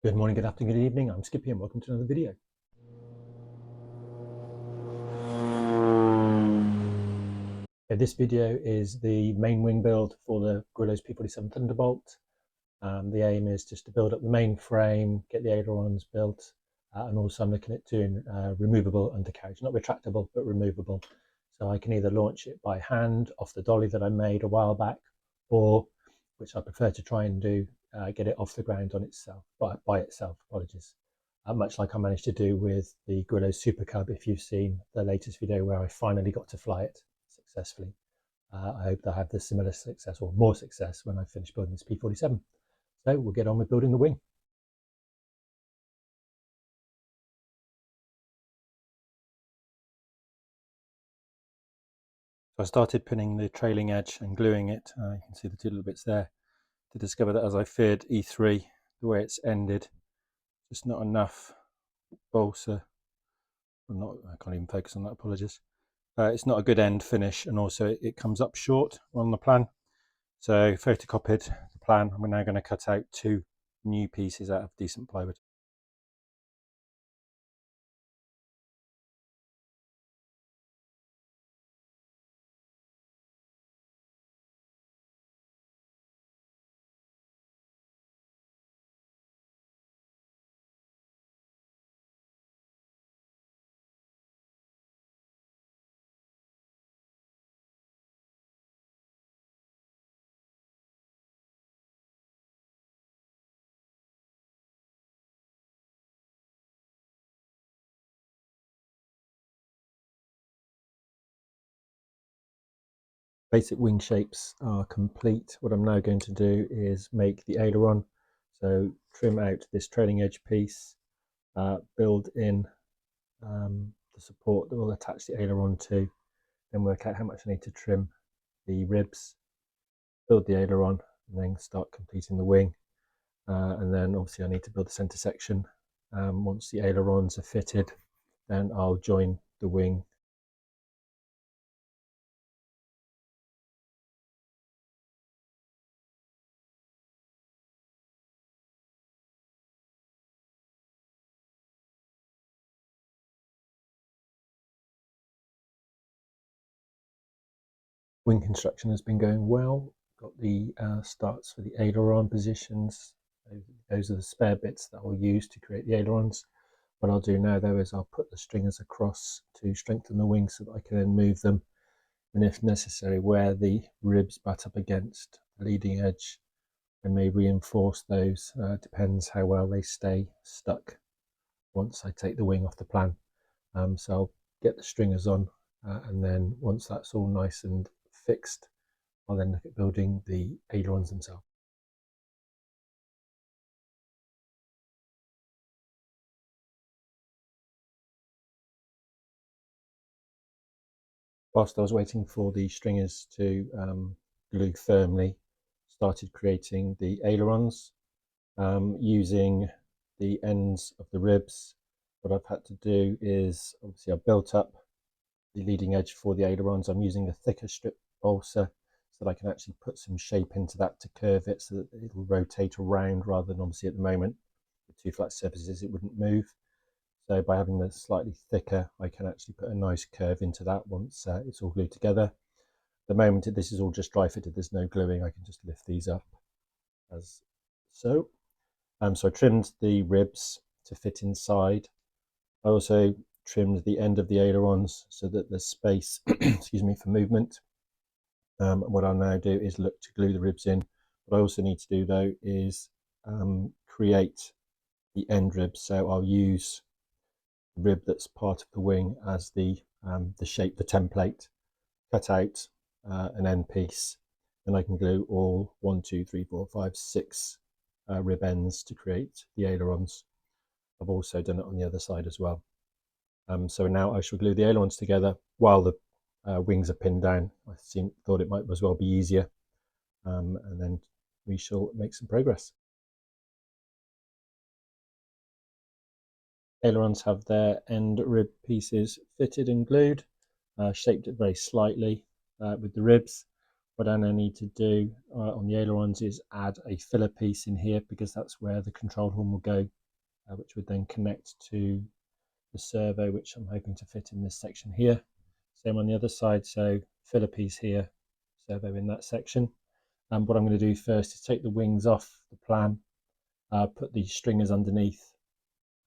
Good morning, good afternoon, good evening. I'm Skippy and welcome to another video. This video is the main wing build for the Guillows P47 Thunderbolt. The aim is just to build up the main frame, get the ailerons built, and also I'm looking at doing removable undercarriage, not retractable, but removable. So I can either launch it by hand off the dolly that I made a while back, or, which I prefer to try and do, get it off the ground on itself, by itself, apologies. Much like I managed to do with the Guillow Super Cub, if you've seen the latest video where I finally got to fly it successfully. I hope to have the similar success or more success when I finish building this P47. So we'll get on with building the wing. So I started pinning the trailing edge and gluing it. You can see the two little bits there, to discover that as I feared E3, the way it's ended, just not enough balsa. I can't even focus on that, apologies. It's not a good end finish, and also it comes up short on the plan. So photocopied the plan, and we're now going to cut out two new pieces out of decent plywood. Basic wing shapes are complete. What I'm now going to do is make the aileron. So trim out this trailing edge piece, build in the support that will attach the aileron to, then work out how much I need to trim the ribs, build the aileron, and then start completing the wing. And then obviously I need to build the center section. Once the ailerons are fitted, then I'll join the wing. Wing construction has been going well. Got the starts for the aileron positions. Those are the spare bits that I'll use to create the ailerons. What I'll do now though is I'll put the stringers across to strengthen the wings so that I can then move them, and if necessary where the ribs butt up against the leading edge I may reinforce those. Depends how well they stay stuck once I take the wing off the plan. So I'll get the stringers on, and then once that's all nice and fixed, I'll then look at building the ailerons themselves. Whilst I was waiting for the stringers to glue firmly, started creating the ailerons using the ends of the ribs. What I've had to do is, obviously I've built up the leading edge for the ailerons. I'm using a thicker strip balsa so that I can actually put some shape into that to curve it so that it'll rotate around, rather than obviously at the moment with two flat surfaces it wouldn't move. So by having the slightly thicker, I can actually put a nice curve into that once it's all glued together. At the moment this is all just dry fitted, there's no gluing. I can just lift these up as so. So I trimmed the ribs to fit inside. I also trimmed the end of the ailerons so that there's space excuse me, for movement. What I'll now do is look to glue the ribs in. What I also need to do though is create the end ribs. So I'll use the rib that's part of the wing as the shape, the template, cut out an end piece, and I can glue all 1, 2, 3, 4, 5, 6 rib ends to create the ailerons. I've also done it on the other side as well. So now I shall glue the ailerons together while the wings are pinned down. I thought it might as well be easier, and then we shall make some progress. Ailerons have their end rib pieces fitted and glued, shaped it very slightly with the ribs. What I now need to do on the ailerons is add a filler piece in here, because that's where the control horn will go, which would then connect to the servo, which I'm hoping to fit in this section here. Same on the other side, so filler piece here, servo in that section. And what I'm going to do first is take the wings off the plan, put the stringers underneath,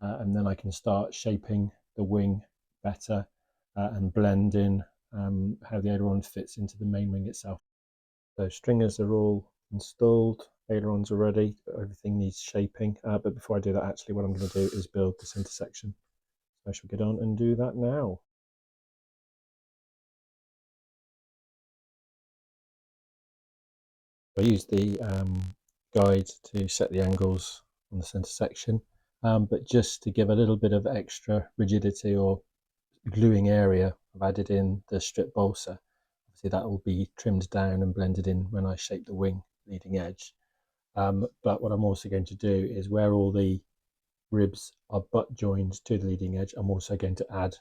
and then I can start shaping the wing better and blend in how the aileron fits into the main wing itself. So stringers are all installed, ailerons are ready, but everything needs shaping. But before I do that, actually what I'm going to do is build this intersection. So I shall get on and do that now. I use the guide to set the angles on the center section, but just to give a little bit of extra rigidity or gluing area, I've added in the strip balsa. Obviously that will be trimmed down and blended in when I shape the wing leading edge. But what I'm also going to do is, where all the ribs are butt joined to the leading edge, I'm also going to add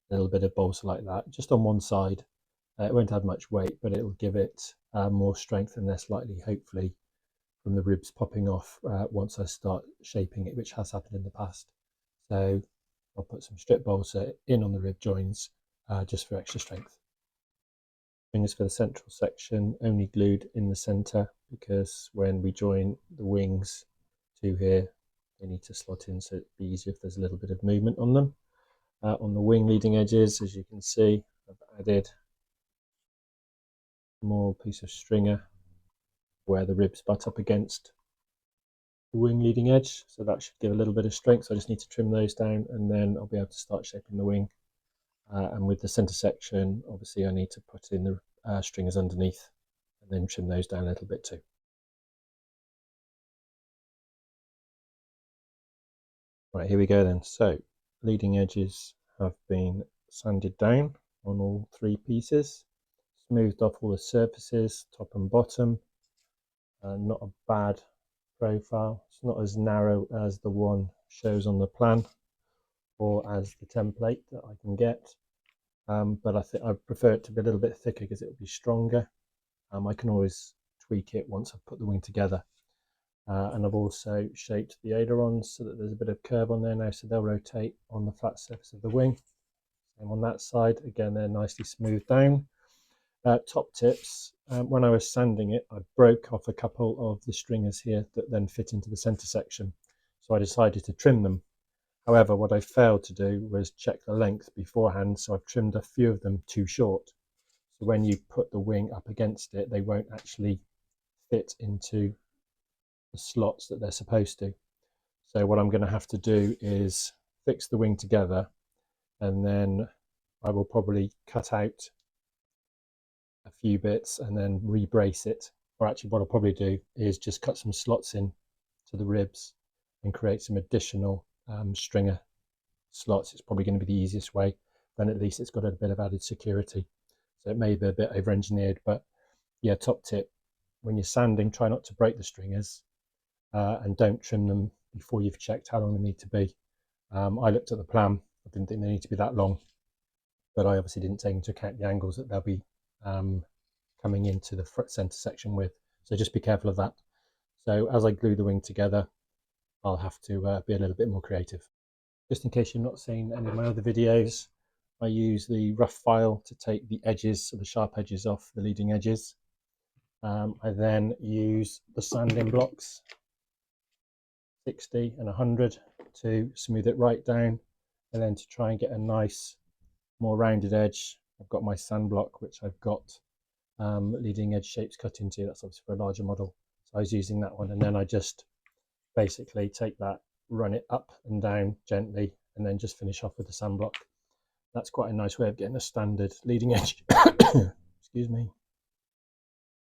a little bit of balsa like that, just on one side. It won't add much weight, but it will give it more strength and less likely, hopefully, from the ribs popping off once I start shaping it, which has happened in the past. So I'll put some strip balsa in on the rib joins just for extra strength. Fingers for the central section, only glued in the center, because when we join the wings to here, they need to slot in, so it'd be easier if there's a little bit of movement on them. On the wing leading edges, as you can see, I've added a small piece of stringer where the ribs butt up against the wing leading edge, so that should give a little bit of strength. So I just need to trim those down, and then I'll be able to start shaping the wing. And with the center section, obviously I need to put in the stringers underneath and then trim those down a little bit too. Right, here we go then. So leading edges have been sanded down on all three pieces, smoothed off all the surfaces, top and bottom. Not a bad profile. It's not as narrow as the one shows on the plan or as the template that I can get, but I think I prefer it to be a little bit thicker because it will be stronger. I can always tweak it once I've put the wing together. And I've also shaped the ailerons so that there's a bit of curve on there now, so they'll rotate on the flat surface of the wing. Same on that side, again they're nicely smoothed down. Top tips, when I was sanding it, I broke off a couple of the stringers here that then fit into the center section, so I decided to trim them. However, what I failed to do was check the length beforehand, so I've trimmed a few of them too short. So when you put the wing up against it, they won't actually fit into the slots that they're supposed to. So what I'm going to have to do is fix the wing together, and then I will probably cut out a few bits and then re-brace it. Or actually what I'll probably do is just cut some slots in to the ribs and create some additional stringer slots. It's probably going to be the easiest way. Then at least it's got a bit of added security. So it may be a bit over-engineered, but yeah, top tip, when you're sanding, try not to break the stringers and don't trim them before you've checked how long they need to be. I looked at the plan, I didn't think they need to be that long, but I obviously didn't take into account the angles that they'll be coming into the front center section with. So just be careful of that. So as I glue the wing together, I'll have to be a little bit more creative. Just in case you've not seen any of my other videos, I use the rough file to take the edges, so the sharp edges off the leading edges. I then use the sanding blocks, 60 and 100, to smooth it right down, and then to try and get a nice, more rounded edge. I've got my sand block, which I've got leading edge shapes cut into. That's obviously for a larger model. So I was using that one, and then I just basically take that, run it up and down gently, and then just finish off with the sand block. That's quite a nice way of getting a standard leading edge. Excuse me.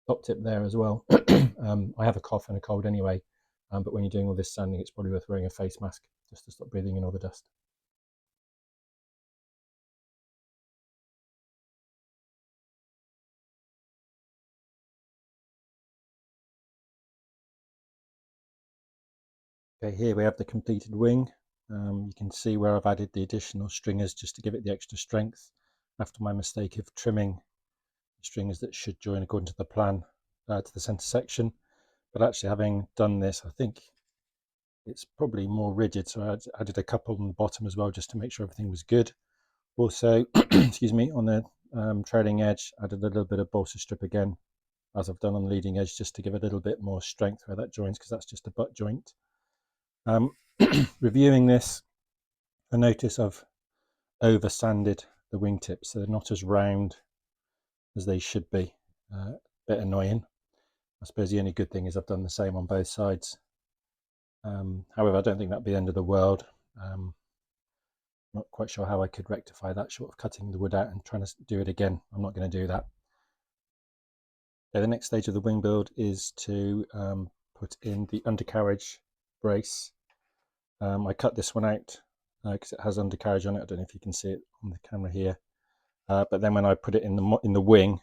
Top tip there as well. I have a cough and a cold anyway, but when you're doing all this sanding, it's probably worth wearing a face mask just to stop breathing in all the dust. Okay, here we have the completed wing. You can see where I've added the additional stringers just to give it the extra strength after my mistake of trimming stringers that should join according to the plan to the center section. But actually, having done this, I think it's probably more rigid, so I added a couple on the bottom as well just to make sure everything was good. Also, excuse me, on the trailing edge, added a little bit of balsa strip again, as I've done on the leading edge, just to give a little bit more strength where that joins, because that's just a butt joint. Reviewing this, I notice I've over sanded the wingtips, so they're not as round as they should be. A bit annoying. I suppose the only good thing is I've done the same on both sides. However, I don't think that'd be the end of the world. Not quite sure how I could rectify that, short of cutting the wood out and trying to do it again. I'm not going to do that. Okay, the next stage of the wing build is to put in the undercarriage brace. I cut this one out because it has undercarriage on it. I don't know if you can see it on the camera here. But then when I put it in the wing,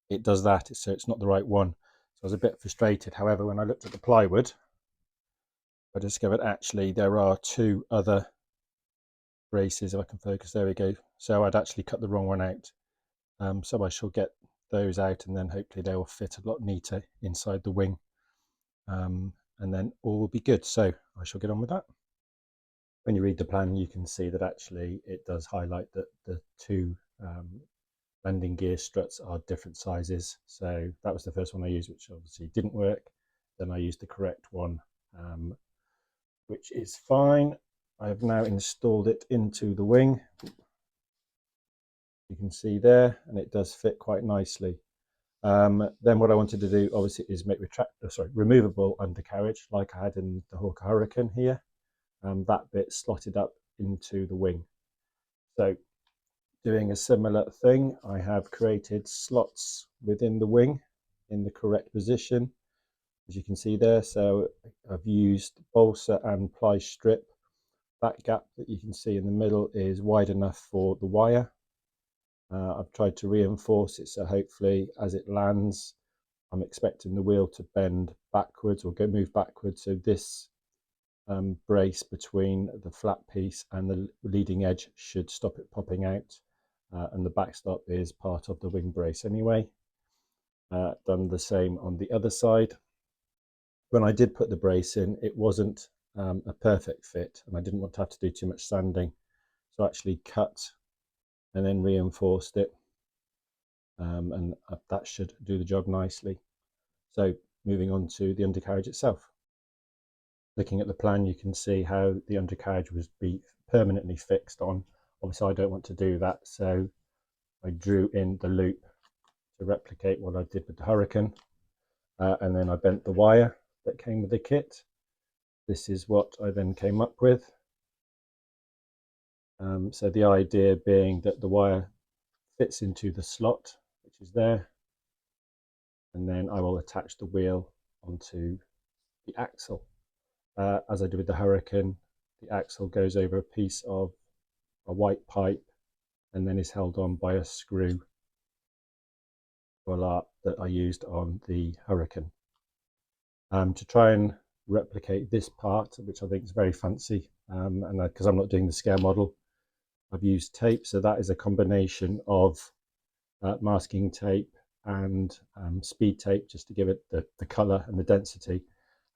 it does that, so it's not the right one. So I was a bit frustrated. However, when I looked at the plywood, I discovered actually there are two other braces, if I can focus, there we go. So I'd actually cut the wrong one out. So I shall get those out, and then hopefully they will fit a lot neater inside the wing. And then all will be good. So I shall get on with that. When you read the plan, you can see that actually it does highlight that the two landing gear struts are different sizes. So that was the first one I used, which obviously didn't work. Then I used the correct one, which is fine. I have now installed it into the wing. You can see there, and it does fit quite nicely. Then what I wanted to do obviously is make removable undercarriage like I had in the Hawker Hurricane here. That bit slotted up into the wing. So doing a similar thing, I have created slots within the wing in the correct position, as you can see there. So I've used balsa and ply strip. That gap that you can see in the middle is wide enough for the wire. I've tried to reinforce it, so hopefully as it lands, I'm expecting the wheel to bend backwards or move backwards. So this brace between the flat piece and the leading edge should stop it popping out. And the backstop is part of the wing brace anyway. Done the same on the other side. When I did put the brace in, it wasn't a perfect fit, and I didn't want to have to do too much sanding, so I actually cut and then reinforced it, and that should do the job nicely. So moving on to the undercarriage itself. Looking at the plan, you can see how the undercarriage was be permanently fixed on. Obviously I don't want to do that, so I drew in the loop to replicate what I did with the Hurricane, and then I bent the wire that came with the kit. This is what I then came up with. So the idea being that the wire fits into the slot, which is there, and then I will attach the wheel onto the axle. As I did with the Hurricane, the axle goes over a piece of a white pipe and then is held on by a screw, voila, that I used on the Hurricane. To try and replicate this part, which I think is very fancy, and because I'm not doing the scale model, I've used tape. So that is a combination of masking tape and speed tape, just to give it the color and the density.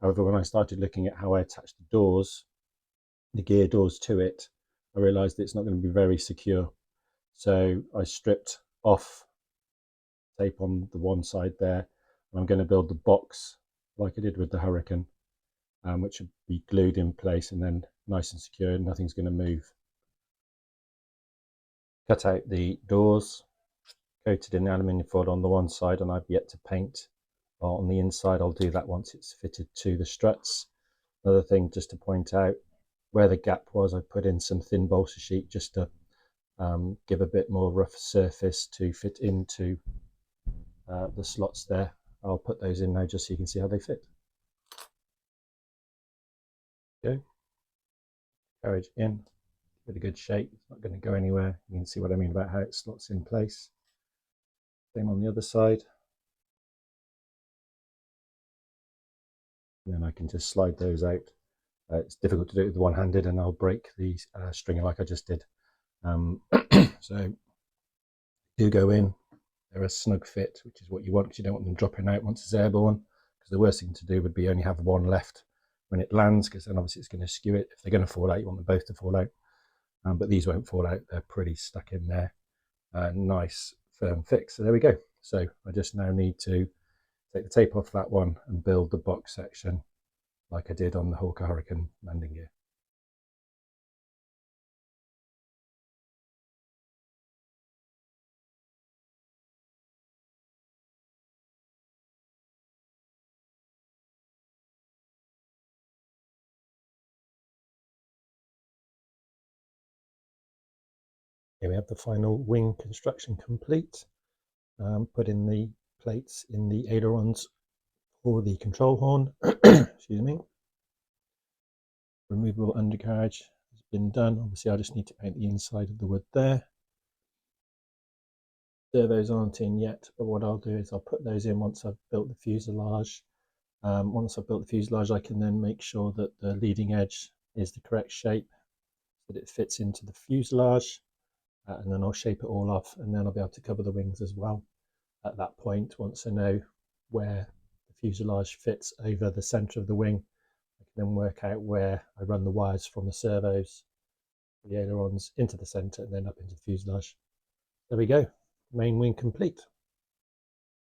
However, when I started looking at how I attach the doors, the gear doors to it, I realized that it's not going to be very secure. So I stripped off tape on the one side there, and I'm going to build the box like I did with the Hurricane, which would be glued in place and then nice and secure, and nothing's going to move. Cut out the doors, coated in aluminium foil on the one side, and I've yet to paint on the inside. I'll do that once it's fitted to the struts. Another thing just to point out, where the gap was, I put in some thin balsa sheet just to give a bit more rough surface to fit into the slots there. I'll put those in now just so you can see how they fit. Go. Carriage in, with a good shape. It's not going to go anywhere. You can see what I mean about how it slots in place. Same on the other side. And then I can just slide those out. It's difficult to do it with one-handed, and I'll break the stringer like I just did. So do go in, they're a snug fit, which is what you want, because you don't want them dropping out once it's airborne, because the worst thing to do would be only have one left when it lands, because then obviously it's going to skew it. If they're going to fall out, you want them both to fall out, but these won't fall out. They're pretty stuck in there. Nice firm fix. So there we go. So I just now need to take the tape off that one and build the box section like I did on the Hawker Hurricane landing gear. Here we have the final wing construction complete. Put in the plates in the ailerons for the control horn. Excuse me. Removable undercarriage has been done. Obviously I just need to paint the inside of the wood there. Servos aren't in yet, but what I'll do is I'll put those in once I've built the fuselage. Once I've built the fuselage, I can then make sure that the leading edge is the correct shape, so that it fits into the fuselage. And then I'll shape it all off, and then I'll be able to cover the wings as well at that point. Once I know where the fuselage fits over the center of the wing, I can then work out where I run the wires from the servos, the ailerons, into the center and then up into the fuselage. There we go, main wing complete.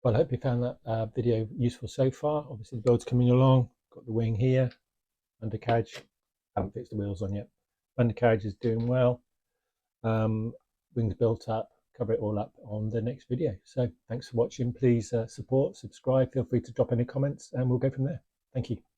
Well, I hope you found that video useful so far. Obviously the build's coming along. Got the wing here, undercarriage, haven't fixed the wheels on yet. Undercarriage is doing well. Wings built up, cover it all up on the next video. So thanks for watching. Please support, subscribe, feel free to drop any comments, and we'll go from there. Thank you.